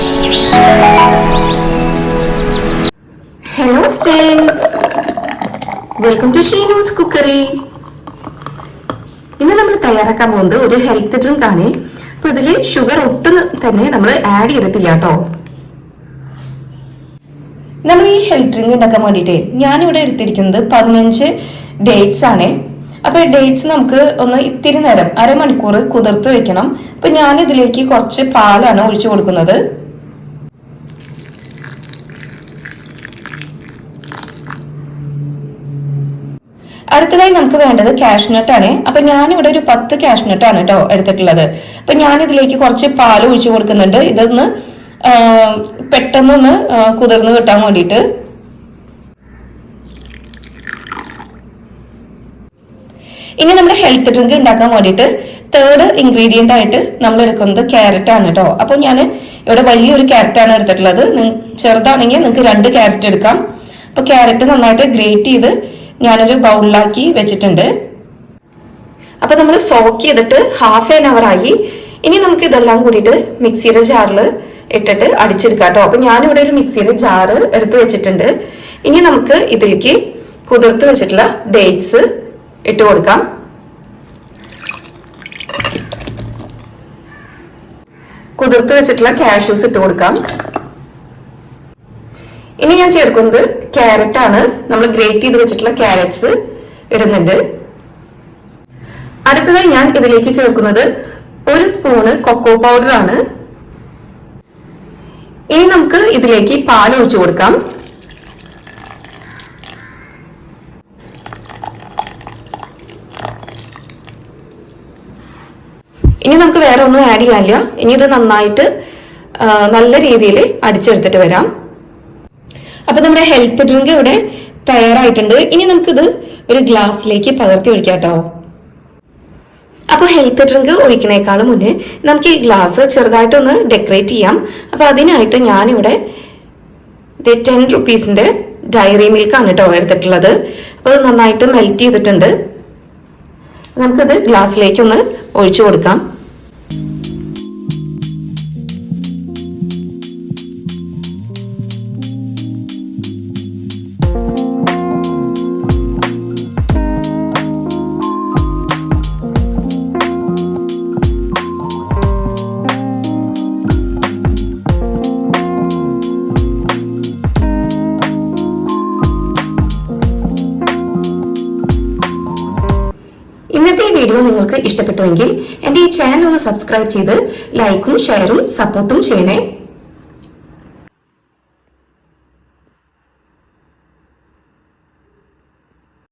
Hello friends, welcome to Sheenu's Cookery. ഇന്ന് നമ്മൾ തയ്യാറാക്കാൻ പോകുന്നത് ഒരു ഹെൽത്ത് ഡ്രിങ്ക് ആണ്. അപ്പോൾ ഇതിൽ ഷുഗർ ഒട്ടും തന്നെ നമ്മൾ ആഡ് ചെയ്തിട്ടില്ല കേട്ടോ. നമ്മൾ ഈ ഹെൽത്ത് ഡ്രിങ്ക് ഉണ്ടാക്കാൻ വേണ്ടിയിട്ട് ഞാനിവിടെ എടുത്തിരിക്കുന്നത് 15 ഡേറ്റ്സ് ആണ്. അപ്പോൾ ഡേറ്റ്സ് നമുക്ക് ഒന്ന് ഇത്തിരി നേരം അരമണിക്കൂർ കുതിർത്ത് വെക്കണം. അപ്പോൾ ഞാൻ ഇതിലേക്ക് കുറച്ച് പാലാണ് ഒഴിച്ചു കൊടുക്കുന്നത്. അടുത്തതായി നമുക്ക് വേണ്ടത് കാഷ്നട്ട് ആണ്. അപ്പൊ ഞാനിവിടെ ഒരു 10 കാഷ്നട്ട് ആണ് കേട്ടോ എടുത്തിട്ടുള്ളത്. അപ്പൊ ഞാൻ ഇതിലേക്ക് കുറച്ച് പാൽ ഒഴിച്ചു കൊടുക്കുന്നുണ്ട്. ഇതൊന്ന് പെട്ടെന്നൊന്ന് കുതിർന്ന് കിട്ടാൻ വേണ്ടിയിട്ട്. ഇനി നമ്മുടെ ഹെൽത്ത് ഡ്രിങ്ക് ഉണ്ടാക്കാൻ വേണ്ടിയിട്ട് തേർഡ് ഇൻഗ്രീഡിയന്റ് ആയിട്ട് നമ്മൾ എടുക്കുന്നത് ക്യാരറ്റ് ആണ് കേട്ടോ. അപ്പൊ ഞാൻ ഇവിടെ വലിയൊരു ക്യാരറ്റ് ആണ് എടുത്തിട്ടുള്ളത്. ചെറുതാണെങ്കിൽ നിങ്ങൾക്ക് 2 ക്യാരറ്റ് എടുക്കാം. അപ്പൊ ക്യാരറ്റ് നന്നായിട്ട് ഗ്രേറ്റ് ചെയ്ത് ഞാനൊരു ബൗളിലാക്കി വെച്ചിട്ടുണ്ട്. അപ്പൊ നമ്മൾ സോക്ക് ചെയ്തിട്ട് ഹാഫ് ആൻ അവർ ആയി. ഇനി നമുക്ക് ഇതെല്ലാം കൂടിയിട്ട് മിക്സിയുടെ ജാറിൽ ഇട്ടിട്ട് അടിച്ചെടുക്കാം കേട്ടോ. അപ്പൊ ഞാനിവിടെ ഒരു മിക്സിയുടെ ജാറ് എടുത്ത് വെച്ചിട്ടുണ്ട്. ഇനി നമുക്ക് ഇതിലേക്ക് കുതിർത്ത് വെച്ചിട്ടുള്ള ഡേറ്റ്സ് ഇട്ട് കൊടുക്കാം. കുതിർത്ത് വെച്ചിട്ടുള്ള കാഷ്യൂസ് ഇട്ട് കൊടുക്കാം. ഇനി ഞാൻ ചേർക്കുന്നത് ക്യാരറ്റ് ആണ്. നമ്മൾ ഗ്രേറ്റ് ചെയ്ത് വെച്ചിട്ടുള്ള ക്യാരറ്റ്സ് ഇടുന്നുണ്ട്. അടുത്തതായി ഞാൻ ഇതിലേക്ക് ചേർക്കുന്നത് 1 സ്പൂണ് കൊക്കോ പൗഡർ ആണ്. ഇനി നമുക്ക് ഇതിലേക്ക് പാൽ ഒഴിച്ചു കൊടുക്കാം. ഇനി നമുക്ക് വേറെ ഒന്നും ആഡ് ചെയ്യാനില്ല. ഇനി ഇത് നന്നായിട്ട് നല്ല രീതിയിൽ അടിച്ചെടുത്തിട്ട് വരാം. അപ്പൊ നമ്മുടെ ഹെൽത്ത് ഡ്രിങ്ക് ഇവിടെ തയ്യാറായിട്ടുണ്ട്. ഇനി നമുക്കിത് ഒരു ഗ്ലാസ്സിലേക്ക് പകർത്തി ഒഴിക്കാം കേട്ടോ. അപ്പൊ ഹെൽത്ത് ഡ്രിങ്ക് ഒഴിക്കണേക്കാളും മുന്നേ നമുക്ക് ഈ ഗ്ലാസ് ചെറുതായിട്ടൊന്ന് ഡെക്കറേറ്റ് ചെയ്യാം. അപ്പൊ അതിനായിട്ട് ഞാനിവിടെ 10 റുപ്പീസിന്റെ ഡയറി മിൽക്കാണ് കേട്ടോ എടുത്തിട്ടുള്ളത്. അപ്പൊ അത് നന്നായിട്ട് മെൽറ്റ് ചെയ്തിട്ടുണ്ട്. നമുക്കിത് ഗ്ലാസ്സിലേക്ക് ഒന്ന് ഒഴിച്ചു കൊടുക്കാം. ഇന്നത്തെ ഈ വീഡിയോ നിങ്ങൾക്ക് ഇഷ്ടപ്പെട്ടുവെങ്കിൽ എൻ്റെ ഈ ചാനൽ ഒന്ന് സബ്സ്ക്രൈബ് ചെയ്ത് ലൈക്കും ഷെയറും സപ്പോർട്ടും ചെയ്യണേ.